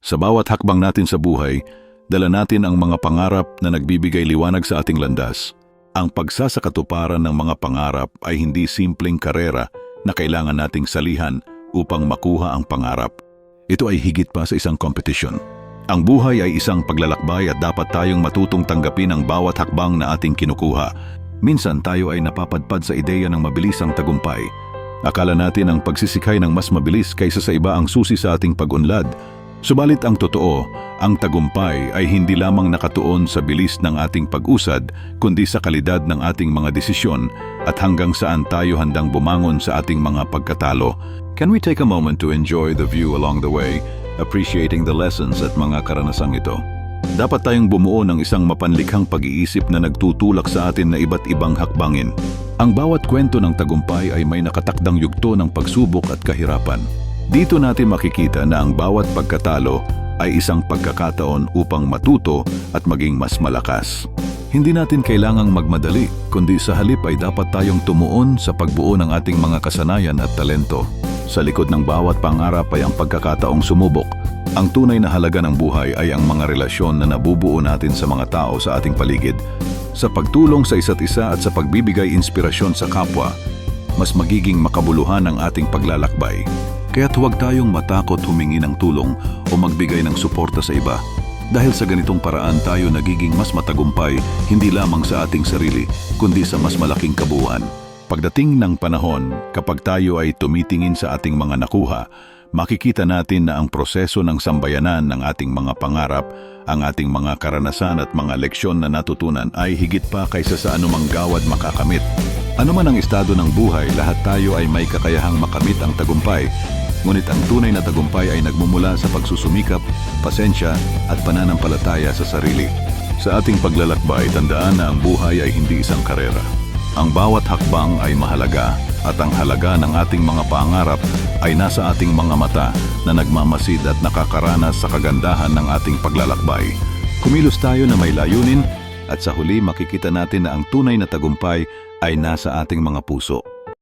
Sa bawat hakbang natin sa buhay, dala natin ang mga pangarap na nagbibigay liwanag sa ating landas. Ang pagsasakatuparan ng mga pangarap ay hindi simpleng karera na kailangan nating salihan upang makuha ang pangarap. Ito ay higit pa sa isang kompetisyon. Ang buhay ay isang paglalakbay at dapat tayong matutong tanggapin ang bawat hakbang na ating kinukuha. Minsan tayo ay napapadpad sa ideya ng mabilisang tagumpay. Akala natin ang pagsisikay ng mas mabilis kaysa sa iba ang susi sa ating pag-unlad. Subalit ang totoo, ang tagumpay ay hindi lamang nakatuon sa bilis ng ating pag-usad, kundi sa kalidad ng ating mga desisyon at hanggang saan tayo handang bumangon sa ating mga pagkatalo. Can we take a moment to enjoy the view along the way, appreciating the lessons at mga karanasang ito? Dapat tayong bumuo ng isang mapanlikhang pag-iisip na nagtutulak sa atin na iba't ibang hakbangin. Ang bawat kwento ng tagumpay ay may nakatakdang yugto ng pagsubok at kahirapan. Dito natin makikita na ang bawat pagkatalo ay isang pagkakataon upang matuto at maging mas malakas. Hindi natin kailangang magmadali, kundi sa halip ay dapat tayong tumuon sa pagbuo ng ating mga kasanayan at talento. Sa likod ng bawat pangarap ay ang pagkakataong sumubok. Ang tunay na halaga ng buhay ay ang mga relasyon na nabubuo natin sa mga tao sa ating paligid. Sa pagtulong sa isa't isa at sa pagbibigay inspirasyon sa kapwa, mas magiging makabuluhan ang ating paglalakbay. Kaya't huwag tayong matakot humingi ng tulong o magbigay ng suporta sa iba. Dahil sa ganitong paraan tayo nagiging mas matagumpay hindi lamang sa ating sarili, kundi sa mas malaking kabuuan. Pagdating ng panahon, kapag tayo ay tumitingin sa ating mga nakuha, makikita natin na ang proseso ng sambayanan ng ating mga pangarap, ang ating mga karanasan at mga leksyon na natutunan ay higit pa kaysa sa anumang gawad makakamit. Ano man ang estado ng buhay, lahat tayo ay may kakayahang makamit ang tagumpay. Ngunit ang tunay na tagumpay ay nagmumula sa pagsusumikap, pasensya at pananampalataya sa sarili. Sa ating paglalakbay, tandaan na ang buhay ay hindi isang karera. Ang bawat hakbang ay mahalaga at ang halaga ng ating mga pangarap ay nasa ating mga mata na nagmamasid at nakakaranas sa kagandahan ng ating paglalakbay. Kumilos tayo na may layunin at sa huli makikita natin na ang tunay na tagumpay ay nasa ating mga puso.